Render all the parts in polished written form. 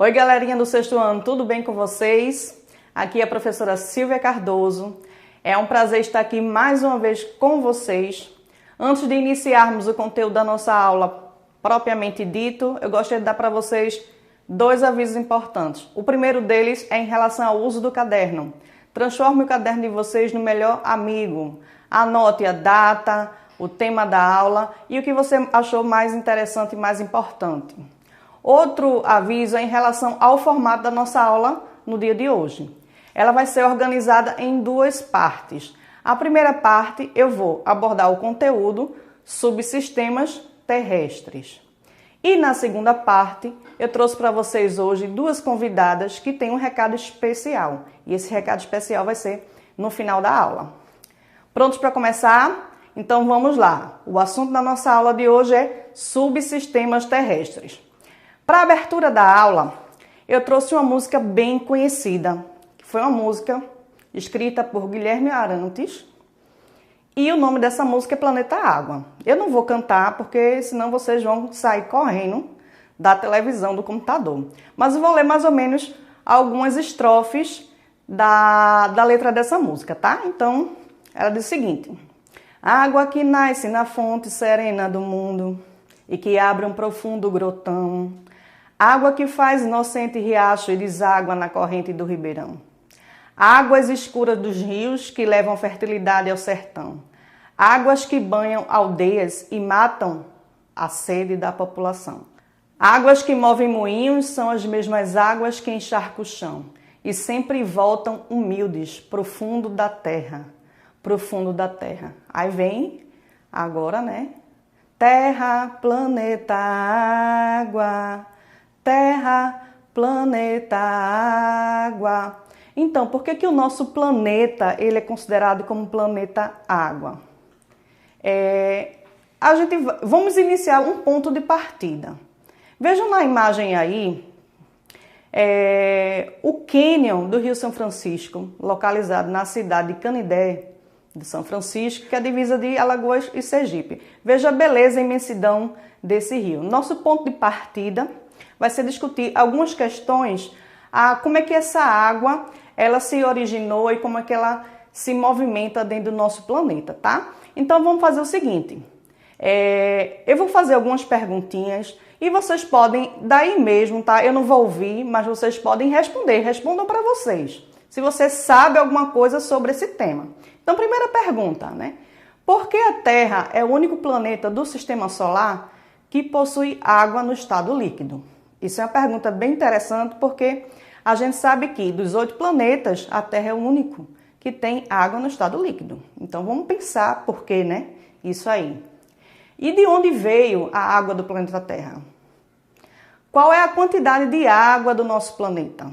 Oi, galerinha do sexto ano, tudo bem com vocês? Aqui é a professora Silvia Cardoso. É um prazer estar aqui mais uma vez com vocês. Antes de iniciarmos o conteúdo da nossa aula propriamente dito, eu gostaria de dar para vocês dois avisos importantes. O primeiro deles é em relação ao uso do caderno. Transforme o caderno de vocês no melhor amigo. Anote a data, o tema da aula e o que você achou mais interessante e mais importante. Outro aviso é em relação ao formato da nossa aula no dia de hoje. Ela vai ser organizada em duas partes. A primeira parte eu vou abordar o conteúdo subsistemas terrestres. E na segunda parte eu trouxe para vocês hoje duas convidadas que têm um recado especial. E esse recado especial vai ser no final da aula. Prontos para começar? Então vamos lá. O assunto da nossa aula de hoje é subsistemas terrestres. Para a abertura da aula, eu trouxe uma música bem conhecida, que foi uma música escrita por Guilherme Arantes, e o nome dessa música é Planeta Água. Eu não vou cantar, porque senão vocês vão sair correndo da televisão, do computador. Mas eu vou ler mais ou menos algumas estrofes da letra dessa música, tá? Então, ela diz o seguinte: água que nasce na fonte serena do mundo e que abre um profundo grotão, água que faz inocente riacho e deságua na corrente do ribeirão. Águas escuras dos rios que levam fertilidade ao sertão. Águas que banham aldeias e matam a sede da população. Águas que movem moinhos são as mesmas águas que encharcam o chão e sempre voltam humildes, profundo da terra. Profundo da terra. Aí vem agora, né? Terra, planeta, água. Terra, planeta, água. Então, por que o nosso planeta ele é considerado como planeta água? Vamos iniciar um ponto de partida. Vejam na imagem aí o cânion do Rio São Francisco, localizado na cidade de Canindé de São Francisco, que é a divisa de Alagoas e Sergipe. Veja a beleza e imensidão desse rio. Nosso ponto de partida vai ser discutir algumas questões, como é que essa água ela se originou e como é que ela se movimenta dentro do nosso planeta, tá? Então vamos fazer o seguinte, eu vou fazer algumas perguntinhas e vocês podem, daí mesmo, tá? Eu não vou ouvir, mas vocês podem responder, respondam para vocês, se você sabe alguma coisa sobre esse tema. Então, primeira pergunta, né? Por que a Terra é o único planeta do Sistema Solar que possui água no estado líquido? Isso é uma pergunta bem interessante porque a gente sabe que dos 8 planetas, a Terra é o único que tem água no estado líquido. Então vamos pensar por que, né? Isso aí. E de onde veio a água do planeta Terra? Qual é a quantidade de água do nosso planeta?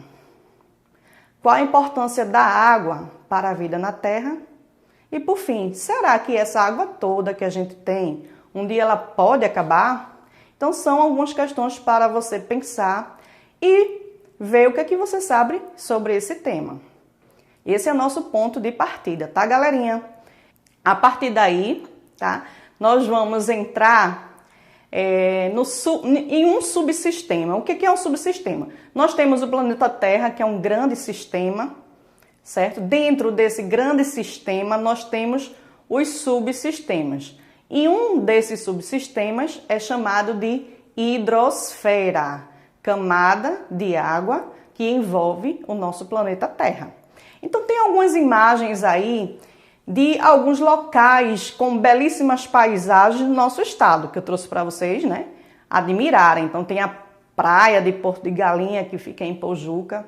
Qual a importância da água para a vida na Terra? E por fim, será que essa água toda que a gente tem, um dia ela pode acabar? Então são algumas questões para você pensar e ver o que é que você sabe sobre esse tema. Esse é o nosso ponto de partida, tá, galerinha? A partir daí, tá, nós vamos entrar em um subsistema. O que é um subsistema? Nós temos o planeta Terra, que é um grande sistema, certo? Dentro desse grande sistema, nós temos os subsistemas. E um desses subsistemas é chamado de hidrosfera, camada de água que envolve o nosso planeta Terra. Então tem algumas imagens aí de alguns locais com belíssimas paisagens do nosso estado, que eu trouxe para vocês, né, admirarem. Então tem a praia de Porto de Galinha, que fica em Pojuca,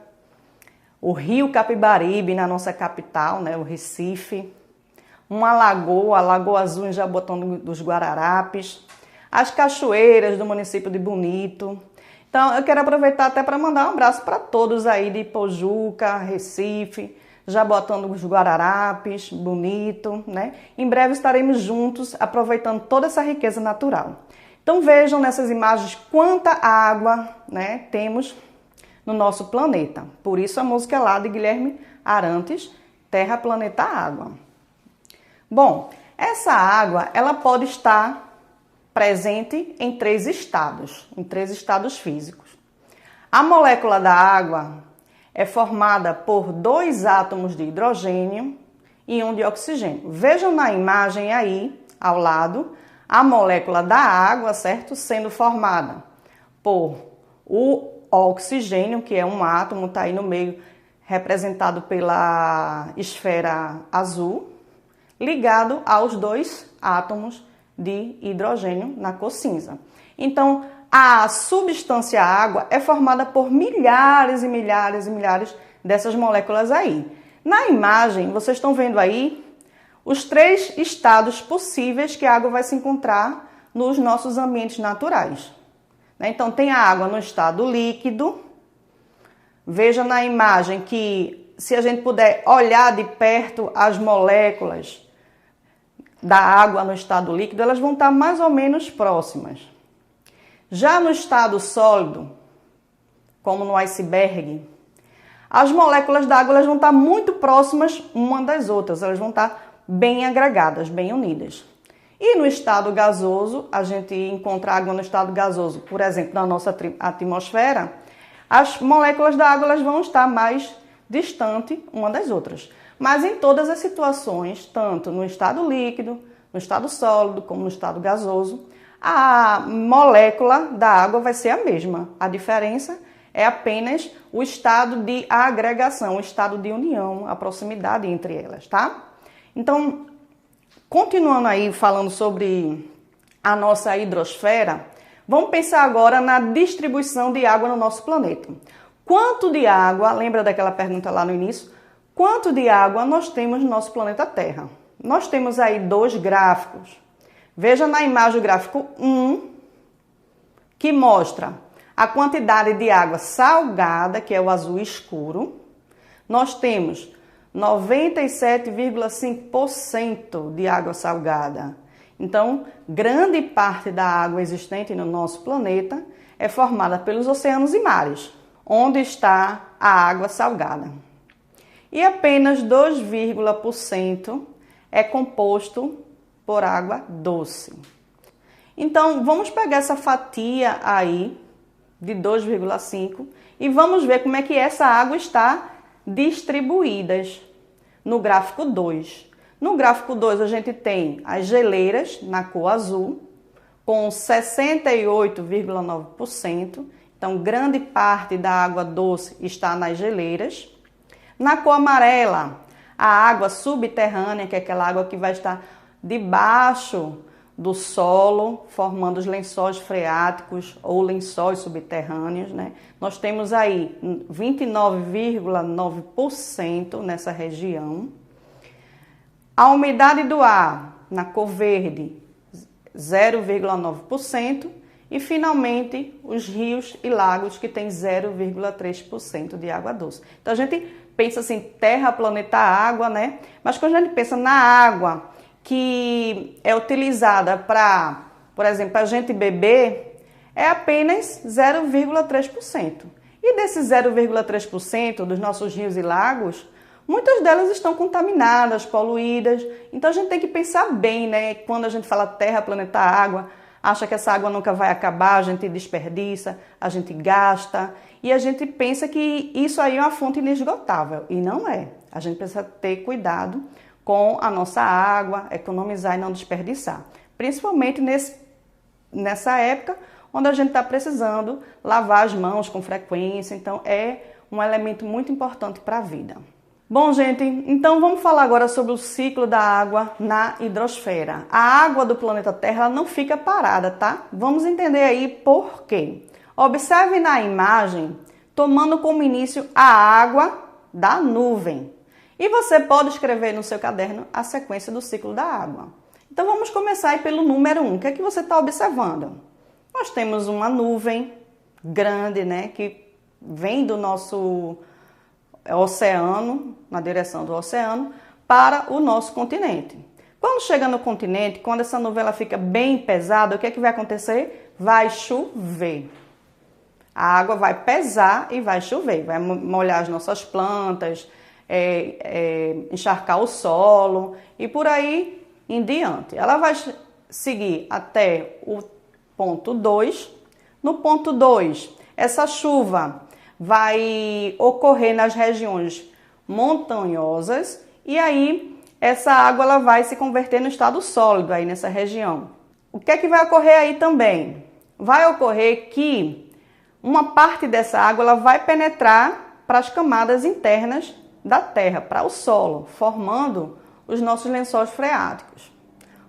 o rio Capibaribe, na nossa capital, né, o Recife, uma lagoa, a Lagoa Azul em Jabotão dos Guararapes, as cachoeiras do município de Bonito. Então eu quero aproveitar até para mandar um abraço para todos aí de Pojuca, Recife, Jabotão dos Guararapes, Bonito, né? Em breve estaremos juntos aproveitando toda essa riqueza natural. Então vejam nessas imagens quanta água, né, temos no nosso planeta. Por isso a música é lá de Guilherme Arantes, Terra, Planeta, Água. Bom, essa água ela pode estar presente em três estados físicos. A molécula da água é formada por 2 átomos de hidrogênio e 1 de oxigênio. Vejam na imagem aí, ao lado, a molécula da água, certo? Sendo formada por o oxigênio, que é um átomo, está aí no meio, representado pela esfera azul, ligado aos 2 átomos de hidrogênio na cor cinza. Então, a substância água é formada por milhares e milhares e milhares dessas moléculas aí. Na imagem, vocês estão vendo aí os 3 estados possíveis que a água vai se encontrar nos nossos ambientes naturais. Então, tem a água no estado líquido. Veja na imagem que, se a gente puder olhar de perto as moléculas da água no estado líquido, elas vão estar mais ou menos próximas. Já no estado sólido, como no iceberg, as moléculas da água elas vão estar muito próximas uma das outras, elas vão estar bem agregadas, bem unidas. E no estado gasoso, a gente encontra água no estado gasoso, por exemplo, na nossa atmosfera, as moléculas da água elas vão estar mais distantes uma das outras. Mas em todas as situações, tanto no estado líquido, no estado sólido, como no estado gasoso, a molécula da água vai ser a mesma. A diferença é apenas o estado de agregação, o estado de união, a proximidade entre elas, tá? Então, continuando aí falando sobre a nossa hidrosfera, vamos pensar agora na distribuição de água no nosso planeta. Quanto de água, lembra daquela pergunta lá no início? Quanto de água nós temos no nosso planeta Terra? Nós temos aí 2 gráficos. Veja na imagem o gráfico 1, que mostra a quantidade de água salgada, que é o azul escuro. Nós temos 97,5% de água salgada. Então, grande parte da água existente no nosso planeta é formada pelos oceanos e mares, onde está a água salgada. E apenas 2,% é composto por água doce. Então, vamos pegar essa fatia aí de 2,5 e vamos ver como é que essa água está distribuída no gráfico 2. No gráfico 2, a gente tem as geleiras na cor azul, com 68,9%. Então, grande parte da água doce está nas geleiras. Na cor amarela, a água subterrânea, que é aquela água que vai estar debaixo do solo, formando os lençóis freáticos ou lençóis subterrâneos, né? Nós temos aí 29,9% nessa região. A umidade do ar, na cor verde, 0,9%. E, finalmente, os rios e lagos, que tem 0,3% de água doce. Então, a gente pensa assim, terra, planeta, água, né? Mas quando a gente pensa na água que é utilizada para, por exemplo, a gente beber, é apenas 0,3%. E desses 0,3% dos nossos rios e lagos, muitas delas estão contaminadas, poluídas. Então a gente tem que pensar bem, né? Quando a gente fala terra, planeta, água, acha que essa água nunca vai acabar, a gente desperdiça, a gente gasta e a gente pensa que isso aí é uma fonte inesgotável. E não é. A gente precisa ter cuidado com a nossa água, economizar e não desperdiçar. Principalmente nessa época onde a gente está precisando lavar as mãos com frequência. Então é um elemento muito importante para a vida. Bom, gente, então vamos falar agora sobre o ciclo da água na hidrosfera. A água do planeta Terra ela não fica parada, tá? Vamos entender aí por quê. Observe na imagem, tomando como início a água da nuvem. E você pode escrever no seu caderno a sequência do ciclo da água. Então vamos começar aí pelo número 1. O que é que você está observando? Nós temos uma nuvem grande, né, que vem do nosso oceano, na direção do oceano, para o nosso continente. Quando chega no continente, quando essa nuvem ela fica bem pesada, o que é que vai acontecer? Vai chover. A água vai pesar e vai chover, vai molhar as nossas plantas, encharcar o solo e por aí em diante. Ela vai seguir até o ponto 2. No ponto 2, essa chuva vai ocorrer nas regiões montanhosas e aí essa água ela vai se converter no estado sólido aí nessa região. O que é que vai ocorrer aí também? Vai ocorrer que uma parte dessa água ela vai penetrar para as camadas internas da terra, para o solo, formando os nossos lençóis freáticos.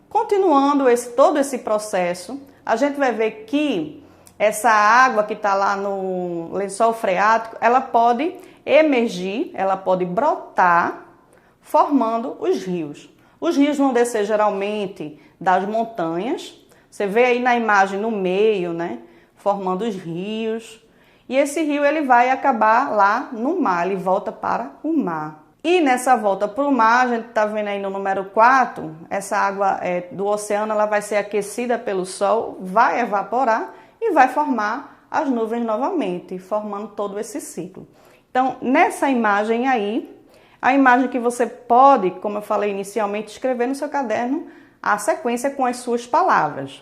Continuando todo esse processo, a gente vai ver que essa água que está lá no lençol freático, ela pode emergir, ela pode brotar, formando os rios. Os rios vão descer geralmente das montanhas. Você vê aí na imagem no meio, né? Formando os rios. E esse rio ele vai acabar lá no mar, ele volta para o mar. E nessa volta para o mar, a gente está vendo aí no número 4, essa água do oceano ela vai ser aquecida pelo sol, vai evaporar e vai formar as nuvens novamente, formando todo esse ciclo. Então, nessa imagem aí, a imagem que você pode, como eu falei inicialmente, escrever no seu caderno a sequência com as suas palavras.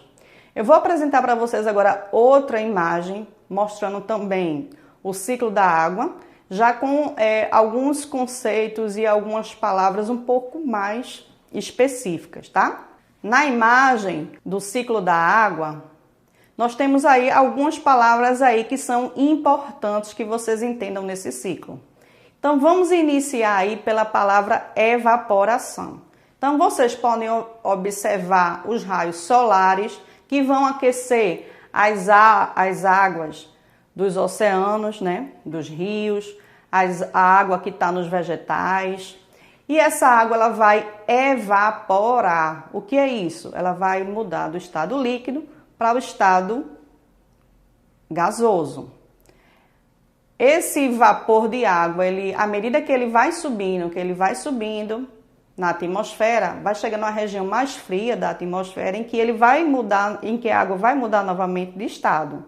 Eu vou apresentar para vocês agora outra imagem, mostrando também o ciclo da água, já com alguns conceitos e algumas palavras um pouco mais específicas, tá? Na imagem do ciclo da água, nós temos aí algumas palavras aí que são importantes que vocês entendam nesse ciclo. Então, vamos iniciar aí pela palavra evaporação. Então, vocês podem observar os raios solares que vão aquecer as águas dos oceanos, né? Dos rios, a água que está nos vegetais. E essa água ela vai evaporar. O que é isso? Ela vai mudar do estado líquido para o estado gasoso. Esse vapor de água, à medida que ele vai subindo na atmosfera, vai chegando na região mais fria da atmosfera, em que a água vai mudar novamente de estado.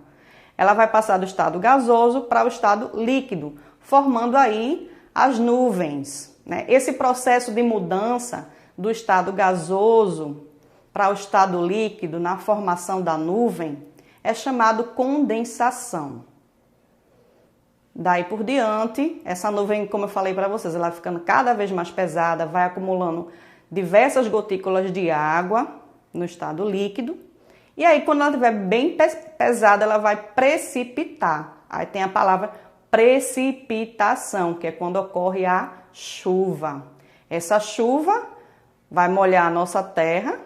Ela vai passar do estado gasoso para o estado líquido, formando aí as nuvens, né? Esse processo de mudança do estado gasoso para o estado líquido na formação da nuvem é chamado condensação. Daí por diante, essa nuvem, como eu falei para vocês, ela vai ficando cada vez mais pesada, vai acumulando diversas gotículas de água no estado líquido. E aí, quando ela estiver bem pesada, ela vai precipitar. Aí tem a palavra precipitação, que é quando ocorre a chuva. Essa chuva vai molhar a nossa terra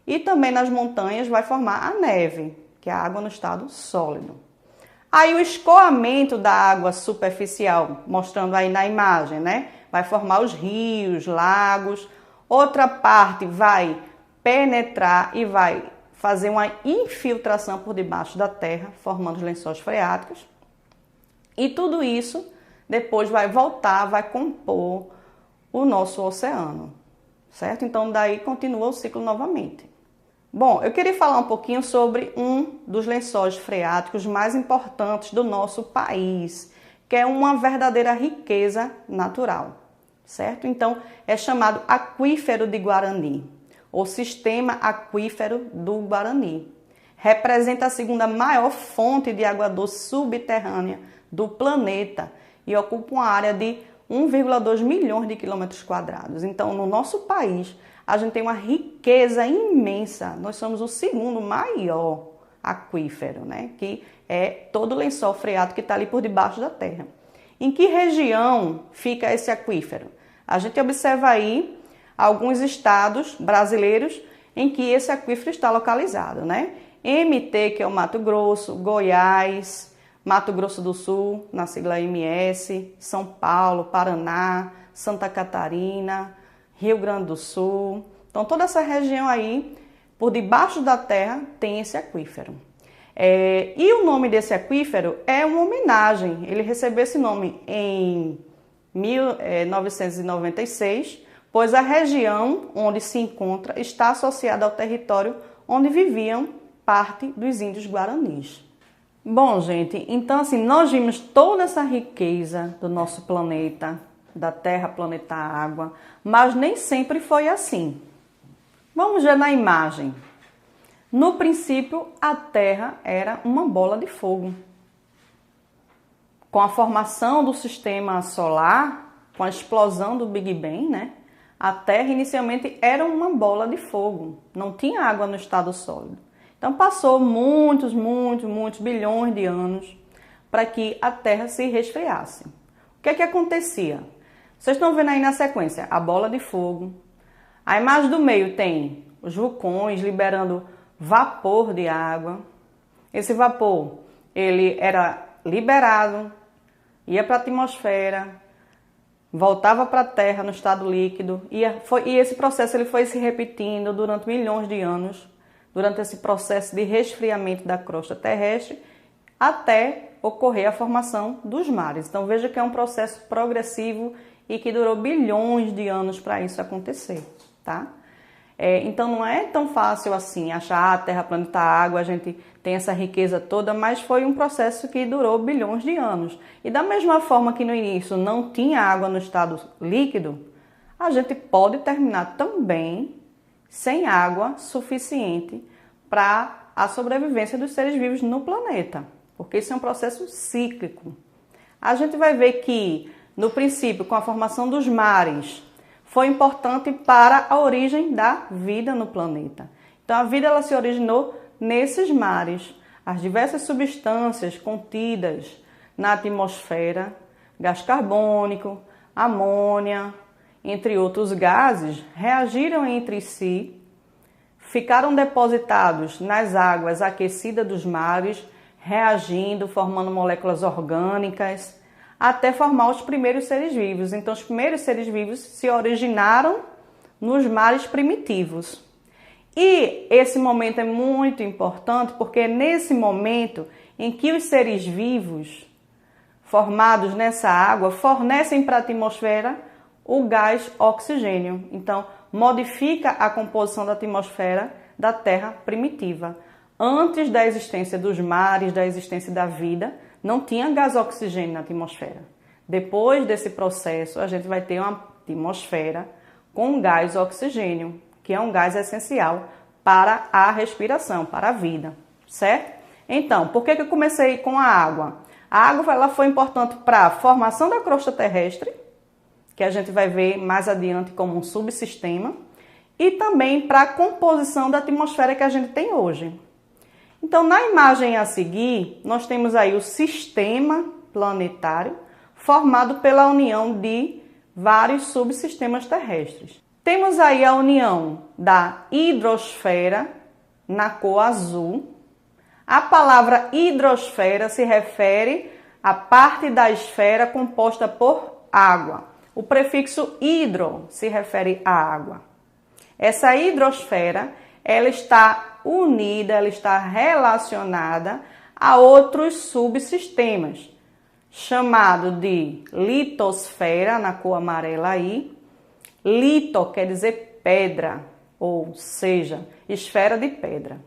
e também nas montanhas vai formar a neve, que é a água no estado sólido. Aí o escoamento da água superficial, mostrando aí na imagem, né? Vai formar os rios, lagos. Outra parte vai penetrar e vai fazer uma infiltração por debaixo da terra, formando os lençóis freáticos. E tudo isso depois vai voltar, vai compor o nosso oceano, certo? Então daí continua o ciclo novamente. Bom, eu queria falar um pouquinho sobre um dos lençóis freáticos mais importantes do nosso país, que é uma verdadeira riqueza natural, certo? Então, é chamado Aquífero de Guarani, ou Sistema Aquífero do Guarani. Representa a segunda maior fonte de água doce subterrânea do planeta e ocupa uma área de 1,2 milhões de quilômetros quadrados. Então, no nosso país, a gente tem uma riqueza imensa. Nós somos o segundo maior aquífero, né? Que é todo o lençol freático que está ali por debaixo da terra. Em que região fica esse aquífero? A gente observa aí alguns estados brasileiros em que esse aquífero está localizado, né? MT, que é o Mato Grosso, Goiás, Mato Grosso do Sul, na sigla MS, São Paulo, Paraná, Santa Catarina, Rio Grande do Sul. Então, toda essa região aí, por debaixo da terra, tem esse aquífero. E o nome desse aquífero é uma homenagem. Ele recebeu esse nome em 1996, pois a região onde se encontra está associada ao território onde viviam parte dos índios guaranis. Bom, gente, então assim, nós vimos toda essa riqueza do nosso planeta, da Terra, planeta Água, mas nem sempre foi assim. Vamos ver na imagem. No princípio, a Terra era uma bola de fogo. com a formação do sistema solar, com a explosão do Big Bang, né? A Terra inicialmente era uma bola de fogo, não tinha água no estado sólido. Então passou muitos bilhões de anos para que a Terra se resfriasse. O que é que acontecia? Vocês estão vendo aí na sequência a bola de fogo. A imagem do meio tem os vulcões liberando vapor de água. Esse vapor, ele era liberado, ia para a atmosfera, voltava para a Terra no estado líquido e esse processo ele foi se repetindo durante milhões de anos, durante esse processo de resfriamento da crosta terrestre, até ocorrer a formação dos mares. Então veja que é um processo progressivo e que durou bilhões de anos para isso acontecer, tá? Então não é tão fácil assim achar a Terra, planeta, água, a gente tem essa riqueza toda, mas foi um processo que durou bilhões de anos. E da mesma forma que no início não tinha água no estado líquido, a gente pode terminar também sem água suficiente para a sobrevivência dos seres vivos no planeta, porque isso é um processo cíclico. A gente vai ver que, no princípio, com a formação dos mares, foi importante para a origem da vida no planeta. Então, a vida ela se originou nesses mares. As diversas substâncias contidas na atmosfera, gás carbônico, amônia, entre outros gases, reagiram entre si, ficaram depositados nas águas aquecidas dos mares, reagindo, formando moléculas orgânicas, até formar os primeiros seres vivos. Então, os primeiros seres vivos se originaram nos mares primitivos. E esse momento é muito importante porque é nesse momento em que os seres vivos formados nessa água fornecem para a atmosfera o gás oxigênio. Então, modifica a composição da atmosfera da Terra primitiva. Antes da existência dos mares, da existência da vida, não tinha gás oxigênio na atmosfera. Depois desse processo, a gente vai ter uma atmosfera com gás oxigênio, que é um gás essencial para a respiração, para a vida, certo? Então, por que eu comecei com a água? A água ela foi importante para a formação da crosta terrestre, que a gente vai ver mais adiante como um subsistema, e também para a composição da atmosfera que a gente tem hoje. Então, na imagem a seguir, nós temos aí o sistema planetário formado pela união de vários subsistemas terrestres. Temos aí a união da hidrosfera, na cor azul. A palavra hidrosfera se refere à parte da esfera composta por água. O prefixo hidro se refere à água. Essa hidrosfera, ela está unida, ela está relacionada a outros subsistemas, chamado de litosfera, na cor amarela aí. Lito quer dizer pedra, ou seja, esfera de pedra,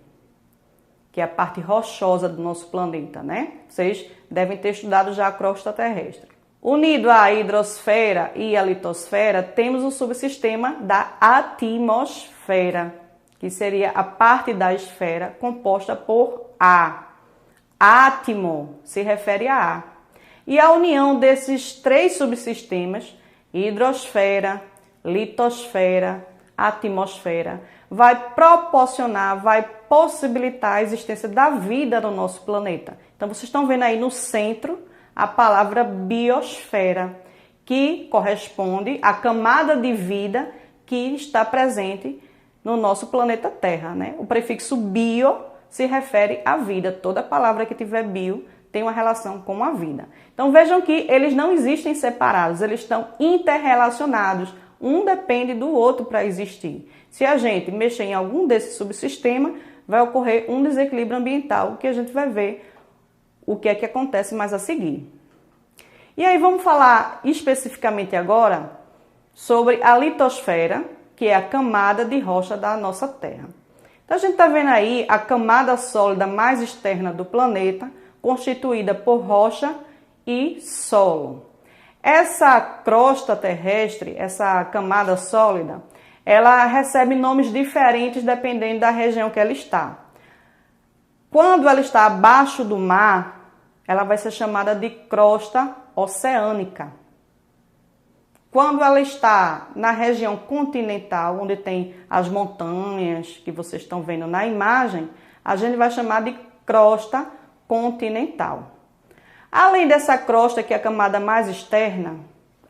que é a parte rochosa do nosso planeta, né? Vocês devem ter estudado já a crosta terrestre. Unido à hidrosfera e à litosfera, temos o subsistema da atmosfera, que seria a parte da esfera composta por ar. Átimo se refere a ar. E a união desses três subsistemas, hidrosfera, litosfera, atmosfera, vai proporcionar, vai possibilitar a existência da vida no nosso planeta. Então, vocês estão vendo aí no centro a palavra biosfera, que corresponde à camada de vida que está presente no nosso planeta Terra, né? O prefixo bio se refere à vida. Toda palavra que tiver bio tem uma relação com a vida. Então vejam que eles não existem separados, eles estão interrelacionados. Um depende do outro para existir. Se a gente mexer em algum desses subsistemas, vai ocorrer um desequilíbrio ambiental, que a gente vai ver o que é que acontece mais a seguir. E aí vamos falar especificamente agora sobre a litosfera, que é a camada de rocha da nossa Terra. Então a gente está vendo aí a camada sólida mais externa do planeta, constituída por rocha e solo. Essa crosta terrestre, essa camada sólida, ela recebe nomes diferentes dependendo da região que ela está. Quando ela está abaixo do mar, ela vai ser chamada de crosta oceânica. Quando ela está na região continental, onde tem as montanhas que vocês estão vendo na imagem, a gente vai chamar de crosta continental. Além dessa crosta, que é a camada mais externa,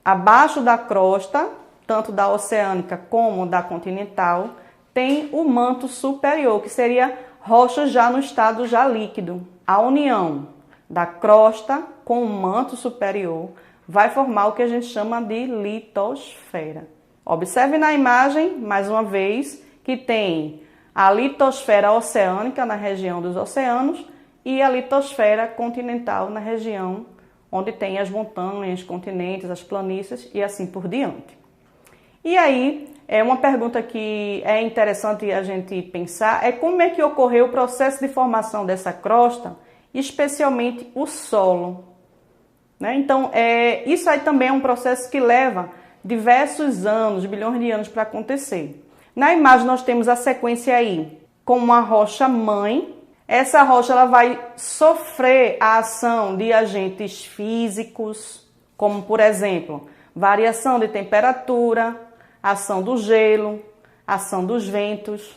abaixo da crosta, tanto da oceânica como da continental, tem o manto superior, que seria rocha já no estado já líquido. A união da crosta com o manto superior vai formar o que a gente chama de litosfera. Observe na imagem, mais uma vez, que tem a litosfera oceânica na região dos oceanos e a litosfera continental na região onde tem as montanhas, continentes, as planícies e assim por diante. E aí, uma pergunta que é interessante a gente pensar é como é que ocorreu o processo de formação dessa crosta, especialmente o solo. Então, isso aí também é um processo que leva diversos anos, bilhões de anos para acontecer. Na imagem nós temos a sequência aí com uma rocha mãe. Essa rocha ela vai sofrer a ação de agentes físicos, como por exemplo, variação de temperatura, ação do gelo, ação dos ventos.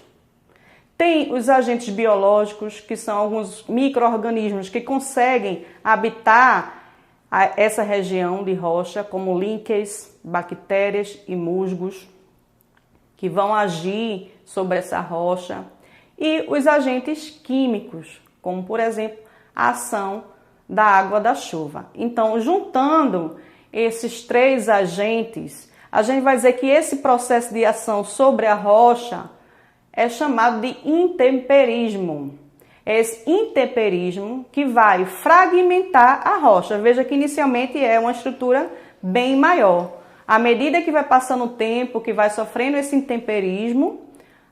Tem os agentes biológicos, que são alguns micro-organismos que conseguem habitar essa região de rocha, como líquens, bactérias e musgos, que vão agir sobre essa rocha. E os agentes químicos, como por exemplo, a ação da água da chuva. Então, juntando esses três agentes, a gente vai dizer que esse processo de ação sobre a rocha é chamado de intemperismo. É esse intemperismo que vai fragmentar a rocha. Veja que inicialmente é uma estrutura bem maior. À medida que vai passando o tempo, que vai sofrendo esse intemperismo,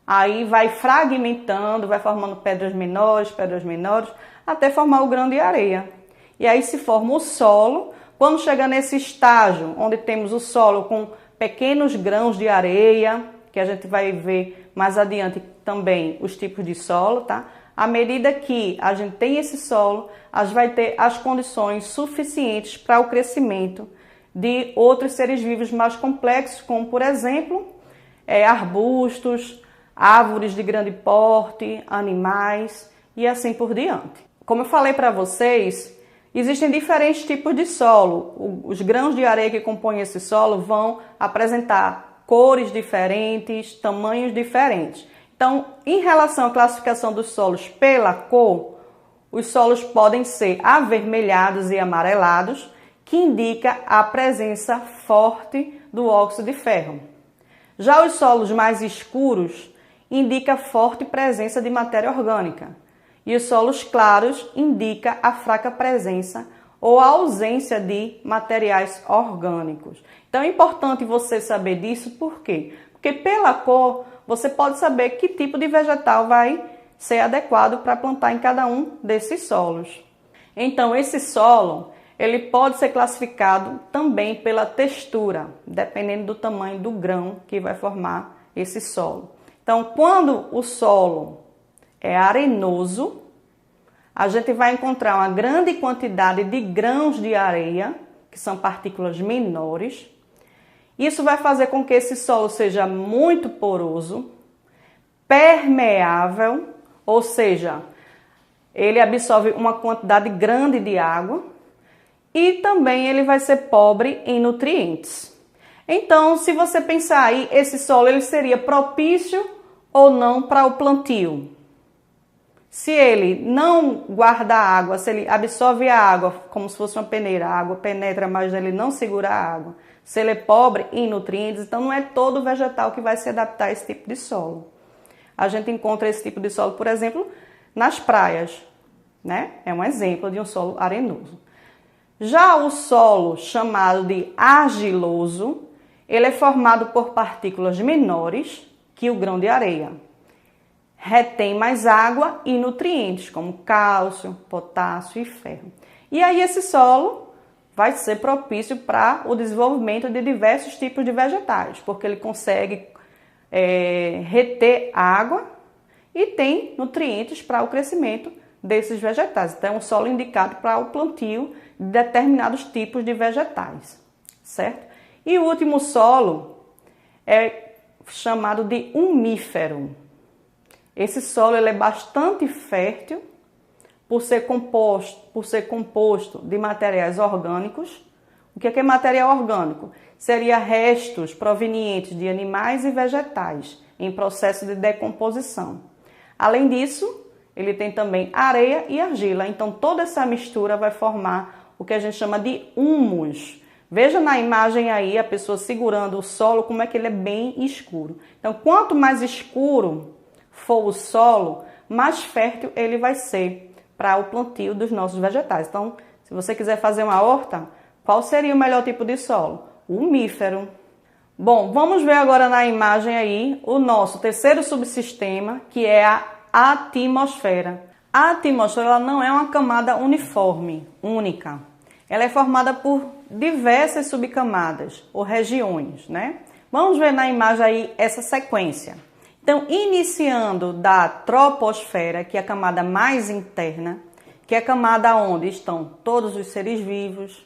aí vai fragmentando, vai formando pedras menores, até formar o grão de areia. E aí se forma o solo. Quando chega nesse estágio, onde temos o solo com pequenos grãos de areia, que a gente vai ver mais adiante também os tipos de solo, tá? À medida que a gente tem esse solo, a gente vai ter as condições suficientes para o crescimento de outros seres vivos mais complexos, como por exemplo, arbustos, árvores de grande porte, animais e assim por diante. Como eu falei para vocês, existem diferentes tipos de solo. Os grãos de areia que compõem esse solo vão apresentar cores diferentes, tamanhos diferentes. Então, em relação à classificação dos solos pela cor, os solos podem ser avermelhados e amarelados, que indica a presença forte do óxido de ferro. Já os solos mais escuros indica forte presença de matéria orgânica. E os solos claros indica a fraca presença ou a ausência de materiais orgânicos. Então é importante você saber disso, por quê? Porque pela cor você pode saber que tipo de vegetal vai ser adequado para plantar em cada um desses solos. Então esse solo, ele pode ser classificado também pela textura, dependendo do tamanho do grão que vai formar esse solo. Então quando o solo é arenoso, a gente vai encontrar uma grande quantidade de grãos de areia, que são partículas menores. Isso vai fazer com que esse solo seja muito poroso, permeável, ou seja, ele absorve uma quantidade grande de água e também ele vai ser pobre em nutrientes. Então, se você pensar aí, esse solo ele seria propício ou não para o plantio. Se ele não guarda água, se ele absorve a água como se fosse uma peneira, a água penetra, mas ele não segura a água. Se ele é pobre em nutrientes, então não é todo vegetal que vai se adaptar a esse tipo de solo. A gente encontra esse tipo de solo, por exemplo, nas praias, né? É um exemplo de um solo arenoso. Já o solo chamado de argiloso, ele é formado por partículas menores que o grão de areia. Retém mais água e nutrientes, como cálcio, potássio e ferro. E aí esse solo vai ser propício para o desenvolvimento de diversos tipos de vegetais, porque ele consegue reter água e tem nutrientes para o crescimento desses vegetais. Então, é um solo indicado para o plantio de determinados tipos de vegetais, certo? E o último solo é chamado de umífero. Esse solo ele é bastante fértil por ser composto de materiais orgânicos. O que é material orgânico? Seria restos provenientes de animais e vegetais em processo de decomposição. Além disso, ele tem também areia e argila. Então, toda essa mistura vai formar o que a gente chama de humus. Veja na imagem aí a pessoa segurando o solo, como é que ele é bem escuro. Então, quanto mais escuro for o solo, mais fértil ele vai ser para o plantio dos nossos vegetais. Então, se você quiser fazer uma horta, qual seria o melhor tipo de solo? O umífero. Bom, vamos ver agora na imagem aí o nosso terceiro subsistema, que é a atmosfera. A atmosfera ela não é uma camada uniforme, única. Ela é formada por diversas subcamadas ou regiões, né? Vamos ver na imagem aí essa sequência. Então, iniciando da troposfera, que é a camada mais interna, que é a camada onde estão todos os seres vivos,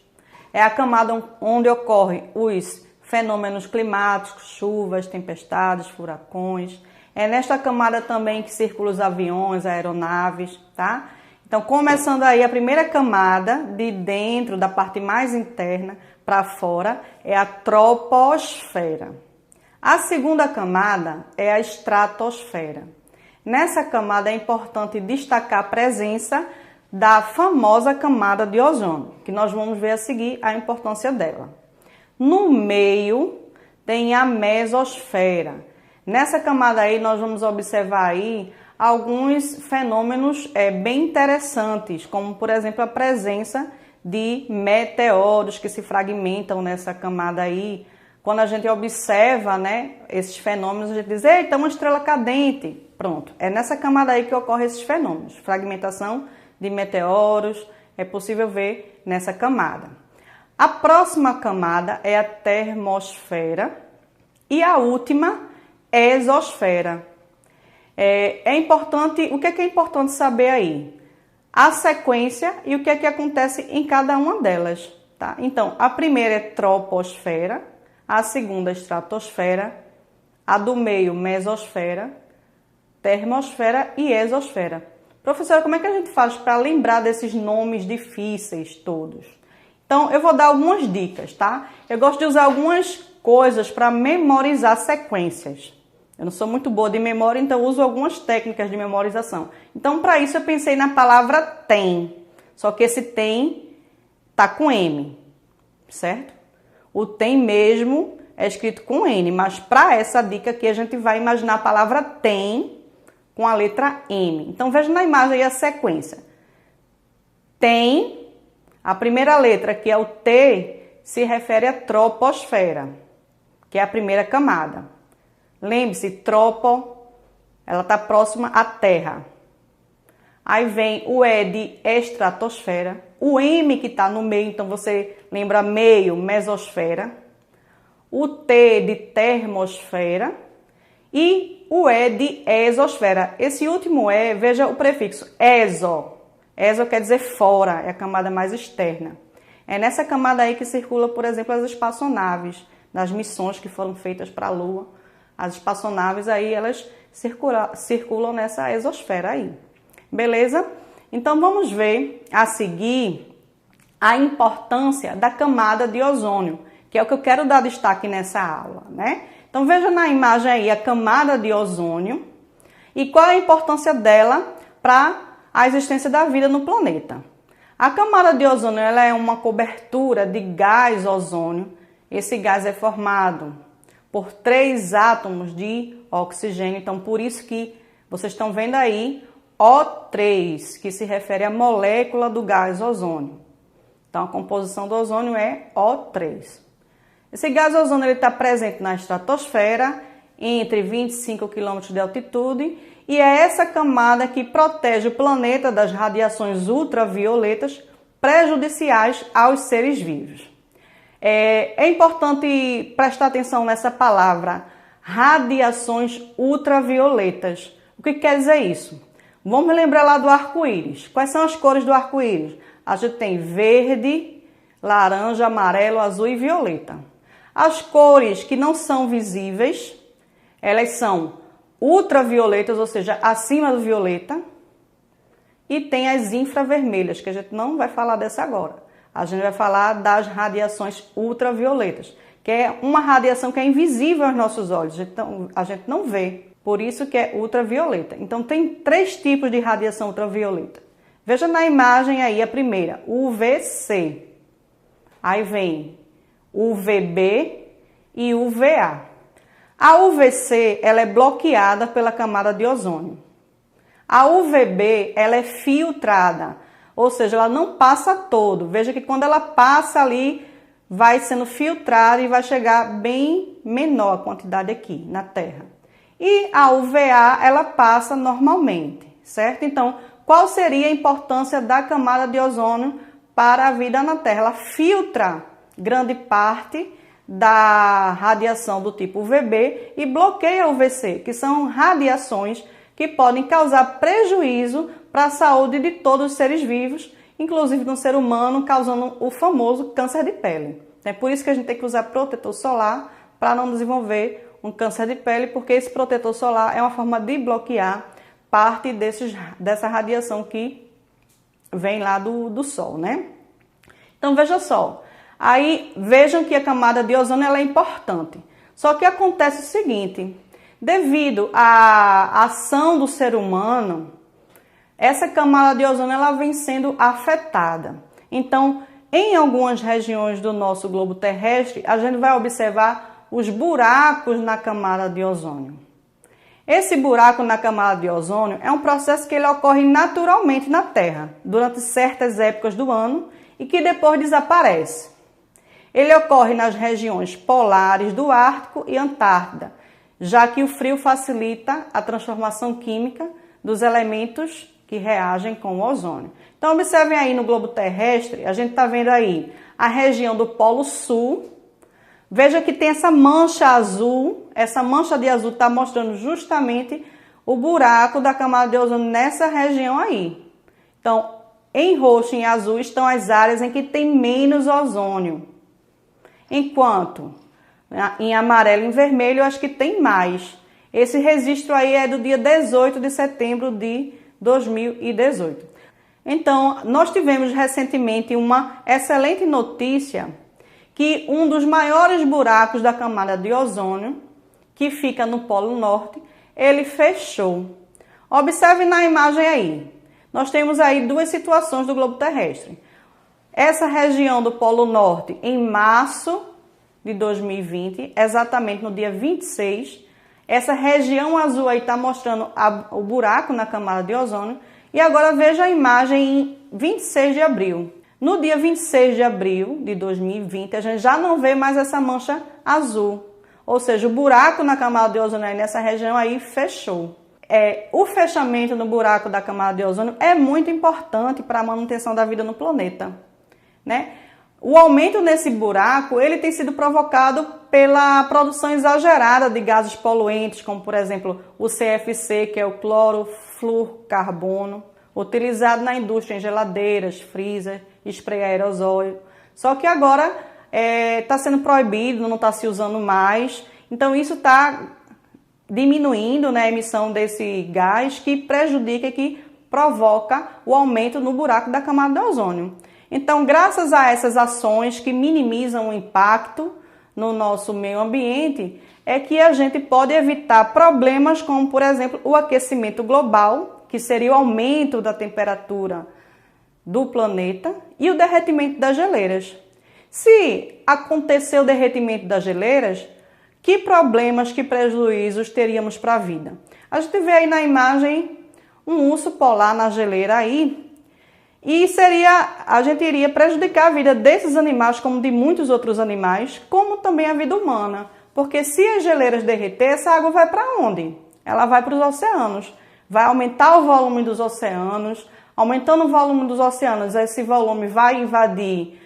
é a camada onde ocorrem os fenômenos climáticos, chuvas, tempestades, furacões. É nesta camada também que circulam os aviões, aeronaves, tá? Então, começando aí a primeira camada de dentro, da parte mais interna para fora, é a troposfera. A segunda camada é a estratosfera. Nessa camada é importante destacar a presença da famosa camada de ozônio, que nós vamos ver a seguir a importância dela. No meio tem a mesosfera. Nessa camada aí nós vamos observar aí alguns fenômenos bem interessantes, como por exemplo a presença de meteoros que se fragmentam nessa camada aí. Quando a gente observa, né, esses fenômenos, a gente diz, eita, uma estrela cadente. Pronto, é nessa camada aí que ocorrem esses fenômenos. Fragmentação de meteoros, é possível ver nessa camada. A próxima camada é a termosfera e a última, exosfera. É importante, o que é importante saber aí? A sequência e o que é que acontece em cada uma delas, tá? Então, a primeira é troposfera, a segunda estratosfera, a do meio mesosfera, termosfera e exosfera. Professora, como é que a gente faz para lembrar desses nomes difíceis todos? Então, eu vou dar algumas dicas, tá? Eu gosto de usar algumas coisas para memorizar sequências. Eu não sou muito boa de memória, então eu uso algumas técnicas de memorização. Então, para isso, eu pensei na palavra tem. Só que esse tem tá com M, certo? O tem mesmo é escrito com N, mas para essa dica aqui, a gente vai imaginar a palavra tem com a letra M. Então, veja na imagem aí a sequência. Tem, a primeira letra, que é o T, se refere à troposfera, que é a primeira camada. Lembre-se, tropo, ela está próxima à Terra. Aí vem o E de estratosfera, o M que está no meio, então você lembra meio, mesosfera. O T de termosfera e o E de exosfera. Esse último E, veja o prefixo exo. Exo quer dizer fora, é a camada mais externa. É nessa camada aí que circula, por exemplo, as espaçonaves, das missões que foram feitas para a Lua. As espaçonaves aí, elas circulam nessa exosfera aí. Beleza? Então, vamos ver a seguir a importância da camada de ozônio, que é o que eu quero dar destaque nessa aula, né? Então, veja na imagem aí a camada de ozônio e qual é a importância dela para a existência da vida no planeta. A camada de ozônio ela é uma cobertura de gás ozônio. Esse gás é formado por 3 átomos de oxigênio, então por isso que vocês estão vendo aí O3, que se refere à molécula do gás ozônio. Então a composição do ozônio é O3. Esse gás ozônio está presente na estratosfera, entre 25 km de altitude, e é essa camada que protege o planeta das radiações ultravioletas prejudiciais aos seres vivos. É importante prestar atenção nessa palavra, radiações ultravioletas. O que quer dizer isso? Vamos lembrar lá do arco-íris. Quais são as cores do arco-íris? A gente tem verde, laranja, amarelo, azul e violeta. As cores que não são visíveis, elas são ultravioletas, ou seja, acima do violeta. E tem as infravermelhas, que a gente não vai falar dessa agora. A gente vai falar das radiações ultravioletas, que é uma radiação que é invisível aos nossos olhos, então a gente não vê, por isso que é ultravioleta. Então tem 3 tipos de radiação ultravioleta. Veja na imagem aí a primeira, UVC. Aí vem UVB e UVA. A UVC ela é bloqueada pela camada de ozônio. A UVB ela é filtrada, ou seja, ela não passa todo. Veja que quando ela passa ali, vai sendo filtrada e vai chegar bem menor a quantidade aqui na Terra. E a UVA ela passa normalmente, certo? Então, qual seria a importância da camada de ozônio para a vida na Terra? Ela filtra grande parte da radiação do tipo UVB e bloqueia a UVC, que são radiações que podem causar prejuízo para a saúde de todos os seres vivos, inclusive no ser humano, causando o famoso câncer de pele. É por isso que a gente tem que usar protetor solar para não desenvolver um câncer de pele, porque esse protetor solar é uma forma de bloquear parte dessa radiação que vem lá do sol, né? Então veja só, aí vejam que a camada de ozônio ela é importante. Só que acontece o seguinte, devido à ação do ser humano, essa camada de ozônio ela vem sendo afetada. Então, em algumas regiões do nosso globo terrestre, a gente vai observar os buracos na camada de ozônio. Esse buraco na camada de ozônio é um processo que ele ocorre naturalmente na Terra, durante certas épocas do ano e que depois desaparece. Ele ocorre nas regiões polares do Ártico e Antártida, já que o frio facilita a transformação química dos elementos que reagem com o ozônio. Então, observem aí no globo terrestre, a gente está vendo aí a região do Polo Sul. Veja que tem essa mancha azul, essa mancha de azul está mostrando justamente o buraco da camada de ozônio nessa região aí. Então, em roxo e em azul estão as áreas em que tem menos ozônio, enquanto em amarelo e em vermelho eu acho que tem mais. Esse registro aí é do dia 18 de setembro de 2018. Então, nós tivemos recentemente uma excelente notícia que um dos maiores buracos da camada de ozônio, que fica no Polo Norte, ele fechou. Observe na imagem aí. Nós temos aí 2 situações do globo terrestre. Essa região do Polo Norte, em março de 2020, exatamente no dia 26, essa região azul aí está mostrando o buraco na camada de ozônio. E agora veja a imagem em 26 de abril. No dia 26 de abril de 2020, a gente já não vê mais essa mancha azul. Ou seja, o buraco na camada de ozônio aí nessa região aí fechou. O fechamento no buraco da camada de ozônio é muito importante para a manutenção da vida no planeta, né? O aumento nesse buraco, ele tem sido provocado pela produção exagerada de gases poluentes, como por exemplo o CFC, que é o clorofluorcarbono, utilizado na indústria em geladeiras, freezer, spray aerosol. Só que agora está sendo proibido, não está se usando mais. Então isso está diminuindo, né, a emissão desse gás que prejudica e que provoca o aumento no buraco da camada de ozônio. Então, graças a essas ações que minimizam o impacto no nosso meio ambiente, é que a gente pode evitar problemas como, por exemplo, o aquecimento global, que seria o aumento da temperatura do planeta, e o derretimento das geleiras. Se acontecer o derretimento das geleiras, que problemas, que prejuízos teríamos para a vida? A gente vê aí na imagem um urso polar na geleira aí, e a gente iria prejudicar a vida desses animais, como de muitos outros animais, como também a vida humana. Porque se as geleiras derreter, essa água vai para onde? Ela vai para os oceanos. Vai aumentar o volume dos oceanos. Aumentando o volume dos oceanos, esse volume vai invadir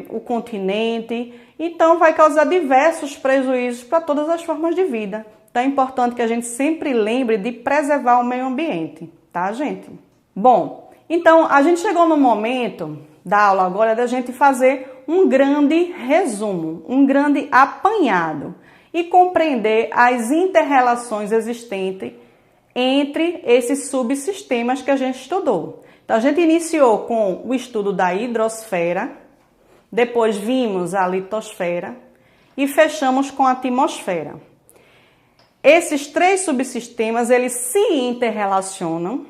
o continente. Então, vai causar diversos prejuízos para todas as formas de vida. Então, é importante que a gente sempre lembre de preservar o meio ambiente. tá, gente? Bom, então a gente chegou no momento da aula agora da gente fazer um grande resumo, um grande apanhado e compreender as inter-relações existentes entre esses subsistemas que a gente estudou. Então, a gente iniciou com o estudo da hidrosfera, depois vimos a litosfera e fechamos com a atmosfera. Esses 3 subsistemas, eles se interrelacionam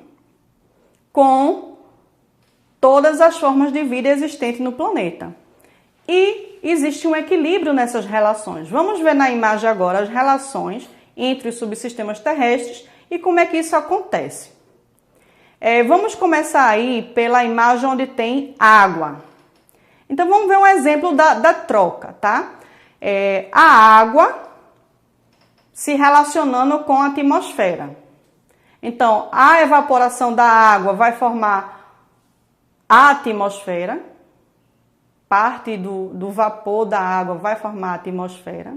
com todas as formas de vida existentes no planeta. E existe um equilíbrio nessas relações. Vamos ver na imagem agora as relações entre os subsistemas terrestres e como é que isso acontece. Vamos começar aí pela imagem onde tem água. Então, vamos ver um exemplo da troca, tá? A água se relacionando com a atmosfera. Então, a evaporação da água vai formar a atmosfera, parte do vapor da água vai formar a atmosfera.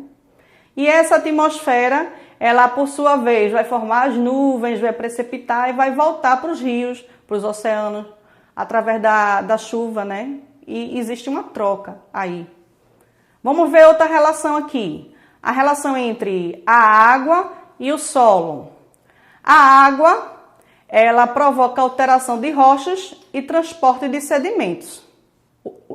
E essa atmosfera, ela por sua vez vai formar as nuvens, vai precipitar e vai voltar para os rios, para os oceanos, através da chuva, né? E existe uma troca aí. Vamos ver outra relação aqui. A relação entre a água e o solo. A água, ela provoca alteração de rochas e transporte de sedimentos.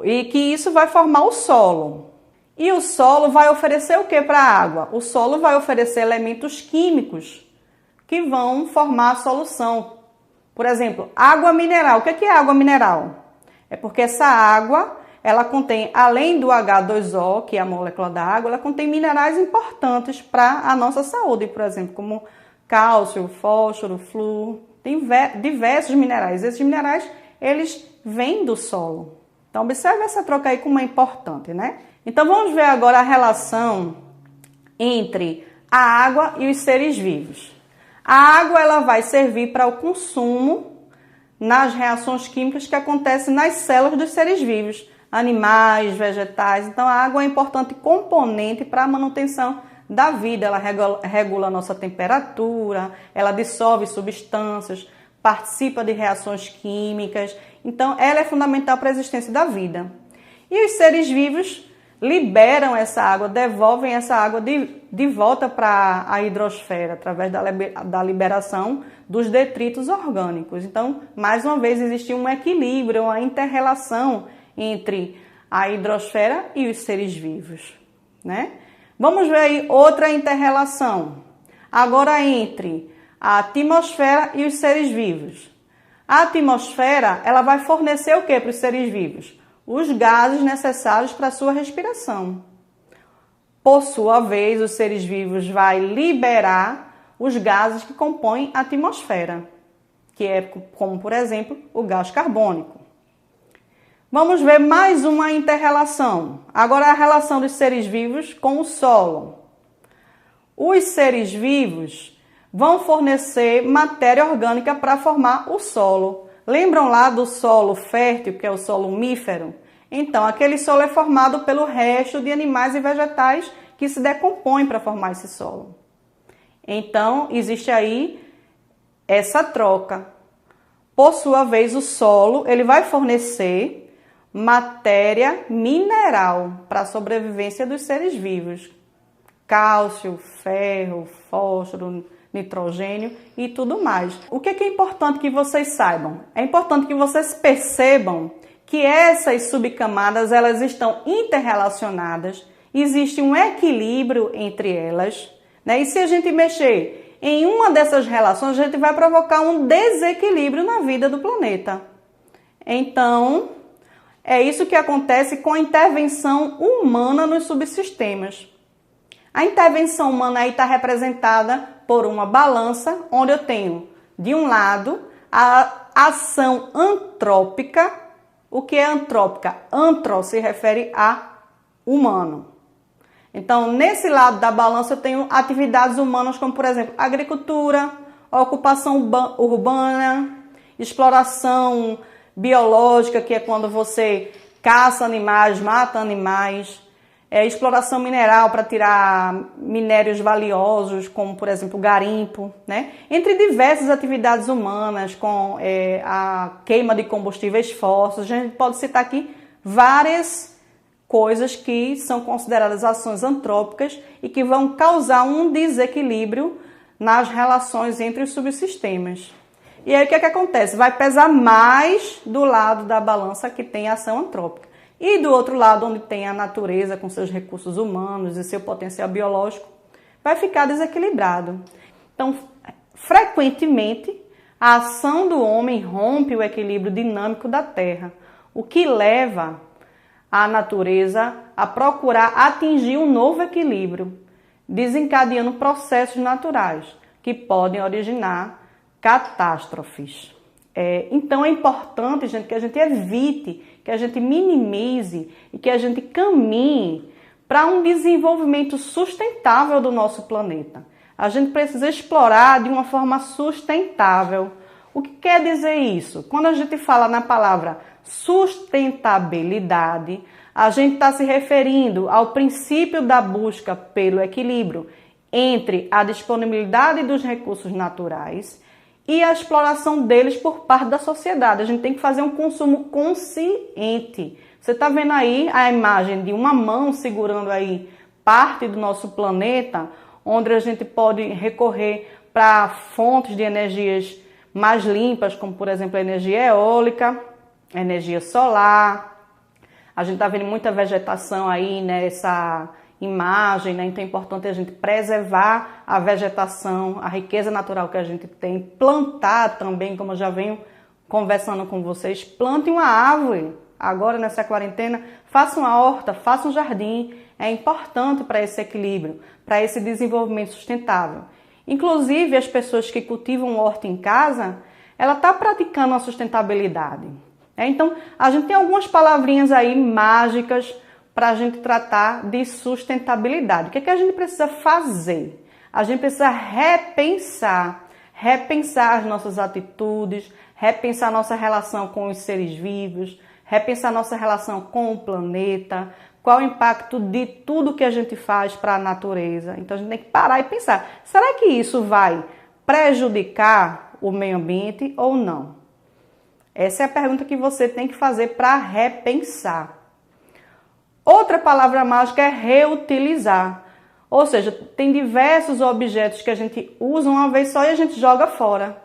E que isso vai formar o solo. E o solo vai oferecer o que para a água? O solo vai oferecer elementos químicos que vão formar a solução. Por exemplo, água mineral. O que é água mineral? É porque essa água, ela contém, além do H2O, que é a molécula da água, ela contém minerais importantes para a nossa saúde, por exemplo, como cálcio, fósforo, flúor, tem diversos minerais. Esses minerais, eles vêm do solo. Então, observe essa troca aí como é importante, né? Então, vamos ver agora a relação entre a água e os seres vivos. A água, ela vai servir para o consumo nas reações químicas que acontecem nas células dos seres vivos, animais, vegetais. Então, a água é um importante componente para a manutenção da vida. Ela regula a nossa temperatura, ela dissolve substâncias, participa de reações químicas. Então, ela é fundamental para a existência da vida. E os seres vivos liberam essa água, devolvem essa água de volta para a hidrosfera, através da liberação dos detritos orgânicos. Então, mais uma vez, existe um equilíbrio, uma inter-relação entre a hidrosfera e os seres vivos, né? Vamos ver aí outra inter-relação, agora entre a atmosfera e os seres vivos. A atmosfera, ela vai fornecer o que para os seres vivos? Os gases necessários para a sua respiração. Por sua vez, os seres vivos vão liberar os gases que compõem a atmosfera, que é como, por exemplo, o gás carbônico. Vamos ver mais uma inter-relação. Agora a relação dos seres vivos com o solo. Os seres vivos vão fornecer matéria orgânica para formar o solo. Lembram lá do solo fértil, que é o solo umífero? Então, aquele solo é formado pelo resto de animais e vegetais que se decompõem para formar esse solo. Então, existe aí essa troca. Por sua vez, o solo ele vai fornecer matéria mineral para a sobrevivência dos seres vivos. Cálcio, ferro, fósforo, nitrogênio e tudo mais. O que é importante que vocês saibam? É importante que vocês percebam que essas subcamadas elas estão interrelacionadas, existe um equilíbrio entre elas, né? E se a gente mexer em uma dessas relações, a gente vai provocar um desequilíbrio na vida do planeta. Então, é isso que acontece com a intervenção humana nos subsistemas. A intervenção humana aí está representada por uma balança, onde eu tenho, de um lado, a ação antrópica. O que é antrópica? Antro se refere a humano. Então, nesse lado da balança, eu tenho atividades humanas como, por exemplo, agricultura, ocupação urbana, exploração biológica, que é quando você caça animais, mata animais, exploração mineral para tirar minérios valiosos, como, por exemplo, garimpo, né? Entre diversas atividades humanas, com a queima de combustíveis fósseis, a gente pode citar aqui várias coisas que são consideradas ações antrópicas e que vão causar um desequilíbrio nas relações entre os subsistemas. E aí o que acontece? Vai pesar mais do lado da balança que tem a ação antrópica. E do outro lado, onde tem a natureza com seus recursos humanos e seu potencial biológico, vai ficar desequilibrado. Então, frequentemente, a ação do homem rompe o equilíbrio dinâmico da Terra, o que leva a natureza a procurar atingir um novo equilíbrio, desencadeando processos naturais que podem originar catástrofes. Então é importante, gente, que a gente evite, que a gente minimize e que a gente caminhe para um desenvolvimento sustentável do nosso planeta. A gente precisa explorar de uma forma sustentável. O que quer dizer isso? Quando a gente fala na palavra sustentabilidade, a gente está se referindo ao princípio da busca pelo equilíbrio entre a disponibilidade dos recursos naturais e a exploração deles por parte da sociedade. A gente tem que fazer um consumo consciente. Você está vendo aí a imagem de uma mão segurando aí parte do nosso planeta, onde a gente pode recorrer para fontes de energias mais limpas, como por exemplo a energia eólica, a energia solar. A gente está vendo muita vegetação aí nessa imagem, né? Então é importante a gente preservar a vegetação, a riqueza natural que a gente tem, plantar também, como eu já venho conversando com vocês, plante uma árvore agora nessa quarentena, faça uma horta, faça um jardim, é importante para esse equilíbrio, para esse desenvolvimento sustentável. Inclusive as pessoas que cultivam horta em casa, ela está praticando a sustentabilidade. Então a gente tem algumas palavrinhas aí mágicas para a gente tratar de sustentabilidade. O que a gente precisa fazer? A gente precisa repensar as nossas atitudes, repensar nossa relação com os seres vivos, repensar nossa relação com o planeta, qual o impacto de tudo que a gente faz para a natureza. Então a gente tem que parar e pensar, será que isso vai prejudicar o meio ambiente ou não? Essa é a pergunta que você tem que fazer para repensar. Outra palavra mágica é reutilizar. Ou seja, tem diversos objetos que a gente usa uma vez só e a gente joga fora.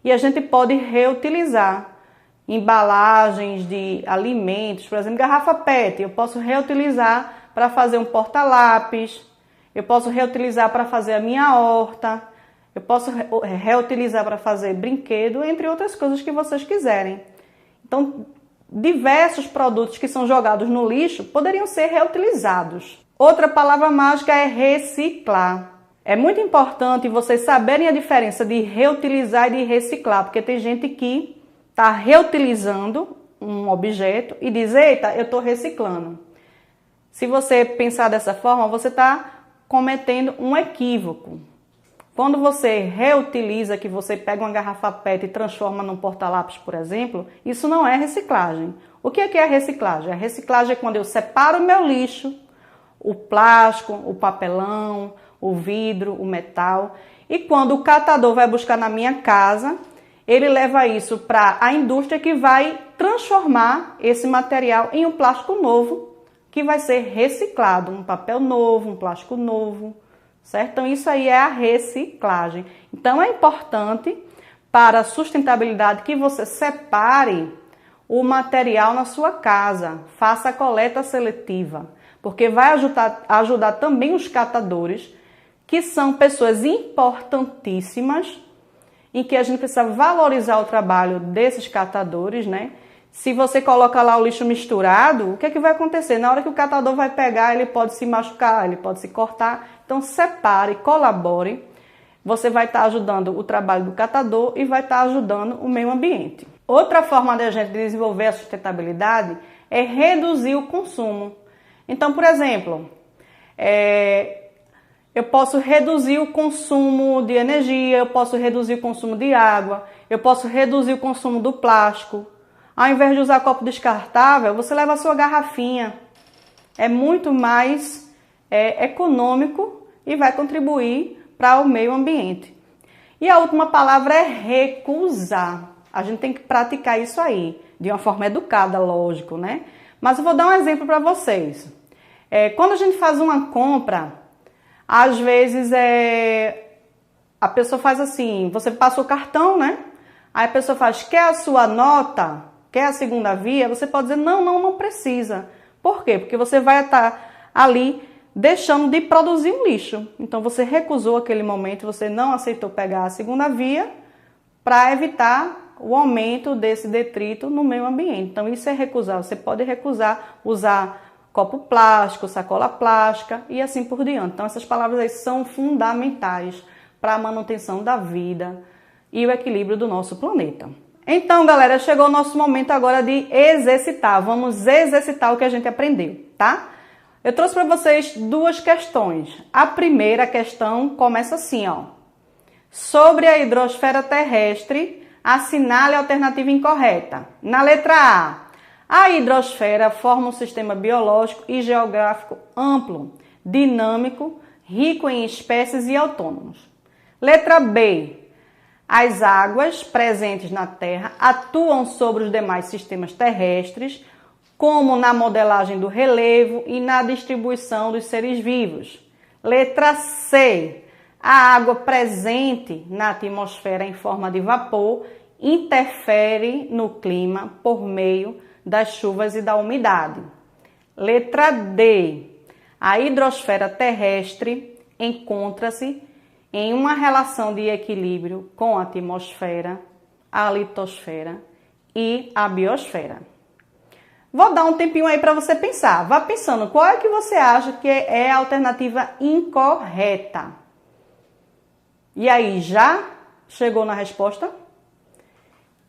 E a gente pode reutilizar. Embalagens de alimentos, por exemplo, garrafa PET, eu posso reutilizar para fazer um porta-lápis, eu posso reutilizar para fazer a minha horta, eu posso reutilizar para fazer brinquedo, entre outras coisas que vocês quiserem. Então, diversos produtos que são jogados no lixo poderiam ser reutilizados. Outra palavra mágica é reciclar. É muito importante vocês saberem a diferença de reutilizar e de reciclar, porque tem gente que está reutilizando um objeto e diz, eita, eu estou reciclando. Se você pensar dessa forma, você está cometendo um equívoco. Quando você reutiliza, que você pega uma garrafa PET e transforma num porta-lápis, por exemplo, isso não é reciclagem. O que é a reciclagem? A reciclagem é quando eu separo o meu lixo, o plástico, o papelão, o vidro, o metal, e quando o catador vai buscar na minha casa, ele leva isso para a indústria que vai transformar esse material em um plástico novo, que vai ser reciclado, um papel novo, um plástico novo. Certo? Então isso aí é a reciclagem. Então é importante para a sustentabilidade que você separe o material na sua casa, faça a coleta seletiva, porque vai ajudar também os catadores, que são pessoas importantíssimas, em que a gente precisa valorizar o trabalho desses catadores, né? Se você coloca lá o lixo misturado, o que é que vai acontecer? Na hora que o catador vai pegar, ele pode se machucar, ele pode se cortar. Então, separe, colabore. Você vai estar ajudando o trabalho do catador e vai estar ajudando o meio ambiente. Outra forma de a gente desenvolver a sustentabilidade é reduzir o consumo. Então, por exemplo, eu posso reduzir o consumo de energia, eu posso reduzir o consumo de água, eu posso reduzir o consumo do plástico. Ao invés de usar copo descartável, você leva a sua garrafinha. é muito mais econômico e vai contribuir para o meio ambiente. E a última palavra é recusar. A gente tem que praticar isso aí, de uma forma educada, lógico, né? Mas eu vou dar um exemplo para vocês. Quando a gente faz uma compra, às vezes a pessoa faz assim, você passa o cartão, né? Aí a pessoa faz, quer a sua nota? Quer a segunda via? Você pode dizer, não precisa. Por quê? Porque você vai estar ali deixando de produzir um lixo. Então você recusou aquele momento, você não aceitou pegar a segunda via para evitar o aumento desse detrito no meio ambiente. Então isso é recusar. Você pode recusar usar copo plástico, sacola plástica e assim por diante. Então essas palavras aí são fundamentais para a manutenção da vida e o equilíbrio do nosso planeta. Então, galera, chegou o nosso momento agora de exercitar. Vamos exercitar o que a gente aprendeu, tá? Eu trouxe para vocês duas questões. A primeira questão começa assim, ó. Sobre a hidrosfera terrestre, assinale a alternativa incorreta. Na letra A hidrosfera forma um sistema biológico e geográfico amplo, dinâmico, rico em espécies e autônomos. Letra B. As águas presentes na Terra atuam sobre os demais sistemas terrestres, como na modelagem do relevo e na distribuição dos seres vivos. Letra C. A água presente na atmosfera em forma de vapor interfere no clima por meio das chuvas e da umidade. Letra D. A hidrosfera terrestre encontra-se em uma relação de equilíbrio com a atmosfera, a litosfera e a biosfera. Vou dar um tempinho aí para você pensar. Vá pensando, qual é que você acha que é a alternativa incorreta? E aí, já chegou na resposta?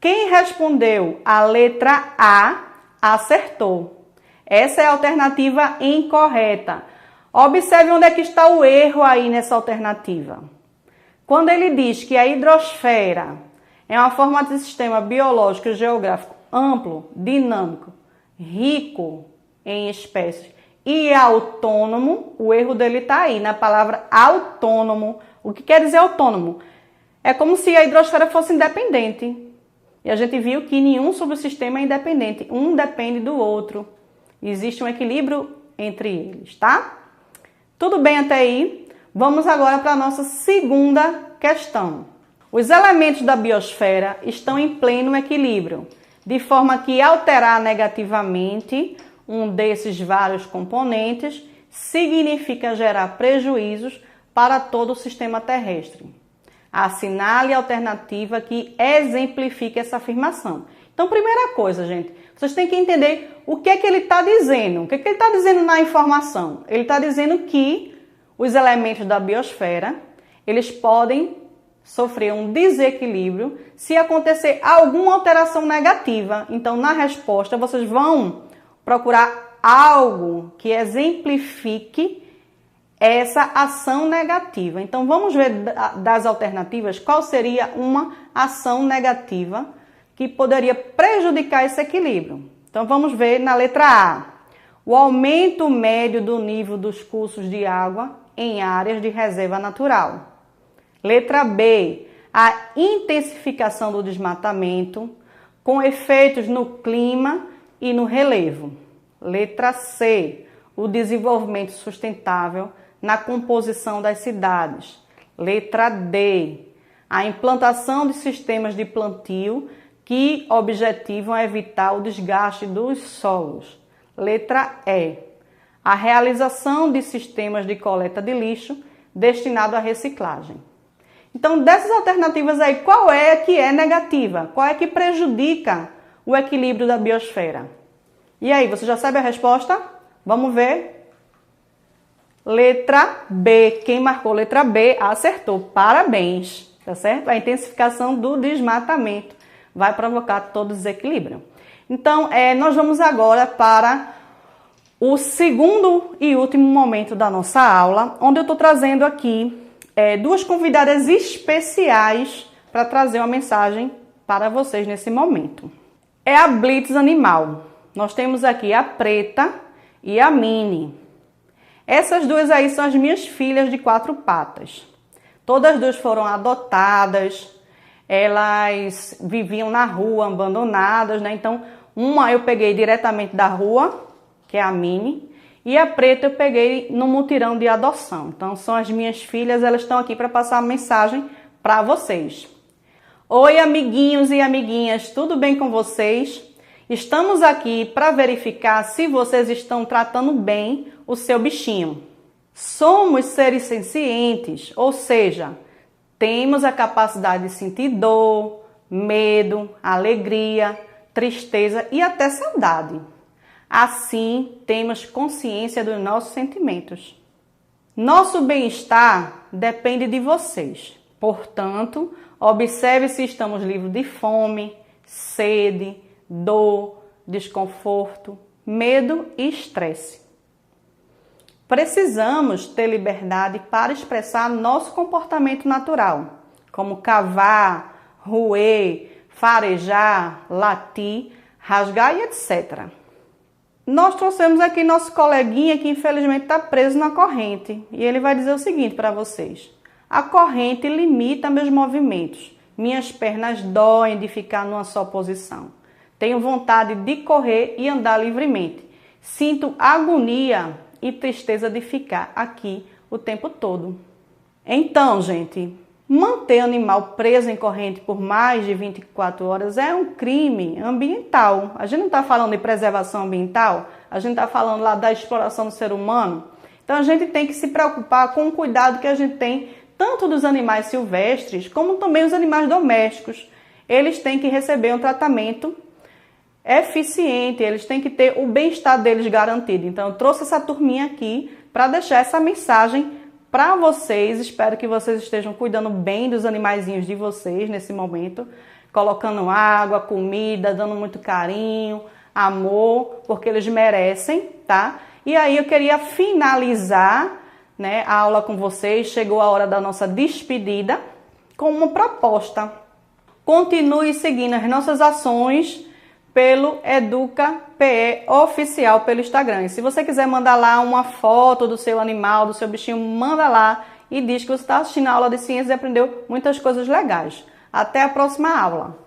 Quem respondeu a letra A, acertou. Essa é a alternativa incorreta. Observe onde é que está o erro aí nessa alternativa. Quando ele diz que a hidrosfera é uma forma de sistema biológico e geográfico amplo, dinâmico, rico em espécies e autônomo, o erro dele está aí, na palavra autônomo. O que quer dizer autônomo? É como se a hidrosfera fosse independente. E a gente viu que nenhum subsistema é independente. Um depende do outro. Existe um equilíbrio entre eles, tá? Tudo bem até aí? Vamos agora para a nossa segunda questão. Os elementos da biosfera estão em pleno equilíbrio, de forma que alterar negativamente um desses vários componentes significa gerar prejuízos para todo o sistema terrestre. Assinale a alternativa que exemplifique essa afirmação. Então, primeira coisa, gente, vocês têm que entender o que é que ele está dizendo. O que é que ele está dizendo na informação? Ele está dizendo que os elementos da biosfera, eles podem sofrer um desequilíbrio se acontecer alguma alteração negativa. Então, na resposta, vocês vão procurar algo que exemplifique essa ação negativa. Então, vamos ver das alternativas qual seria uma ação negativa que poderia prejudicar esse equilíbrio. Então, vamos ver na letra A. O aumento médio do nível dos cursos de água em áreas de reserva natural. Letra B. A intensificação do desmatamento com efeitos no clima e no relevo. Letra C. O desenvolvimento sustentável na composição das cidades. Letra D. A implantação de sistemas de plantio que objetivam evitar o desgaste dos solos. Letra E. A realização de sistemas de coleta de lixo destinado à reciclagem. Então, dessas alternativas aí, qual é que é negativa? Qual é que prejudica o equilíbrio da biosfera? E aí, você já sabe a resposta? Vamos ver. Letra B. Quem marcou letra B acertou. Parabéns, tá certo? A intensificação do desmatamento vai provocar todo desequilíbrio. Então, nós vamos agora para o segundo e último momento da nossa aula, onde eu estou trazendo aqui duas convidadas especiais para trazer uma mensagem para vocês nesse momento. É a Blitz Animal. Nós temos aqui a Preta e a Mini. Essas duas aí são as minhas filhas de 4 patas. Todas duas foram adotadas, elas viviam na rua, abandonadas, né? Então, uma eu peguei diretamente da rua, que é a Mini, e a preta eu peguei no mutirão de adoção. Então, são as minhas filhas, elas estão aqui para passar a mensagem para vocês. Oi, amiguinhos e amiguinhas, tudo bem com vocês? Estamos aqui para verificar se vocês estão tratando bem o seu bichinho. Somos seres sencientes, ou seja, temos a capacidade de sentir dor, medo, alegria, tristeza e até saudade. Assim, temos consciência dos nossos sentimentos. Nosso bem-estar depende de vocês. Portanto, observe se estamos livres de fome, sede, dor, desconforto, medo e estresse. Precisamos ter liberdade para expressar nosso comportamento natural, como cavar, roer, farejar, latir, rasgar e etc. Nós trouxemos aqui nosso coleguinha que infelizmente está preso na corrente e ele vai dizer o seguinte para vocês. A corrente limita meus movimentos, minhas pernas doem de ficar numa só posição. Tenho vontade de correr e andar livremente. Sinto agonia e tristeza de ficar aqui o tempo todo. Então, gente, manter animal preso em corrente por mais de 24 horas é um crime ambiental. A gente não está falando de preservação ambiental, a gente está falando lá da exploração do ser humano. Então, a gente tem que se preocupar com o cuidado que a gente tem tanto dos animais silvestres, como também os animais domésticos. Eles têm que receber um tratamento eficiente, eles têm que ter o bem-estar deles garantido. Então, eu trouxe essa turminha aqui para deixar essa mensagem para vocês. Espero que vocês estejam cuidando bem dos animaizinhos de vocês nesse momento, colocando água, comida, dando muito carinho, amor, porque eles merecem, tá? E aí eu queria finalizar, né, a aula com vocês. Chegou a hora da nossa despedida com uma proposta. Continue seguindo as nossas ações pelo Educa PE Oficial pelo Instagram. E se você quiser mandar lá uma foto do seu animal, do seu bichinho, manda lá e diz que você está assistindo a aula de ciências e aprendeu muitas coisas legais. Até a próxima aula!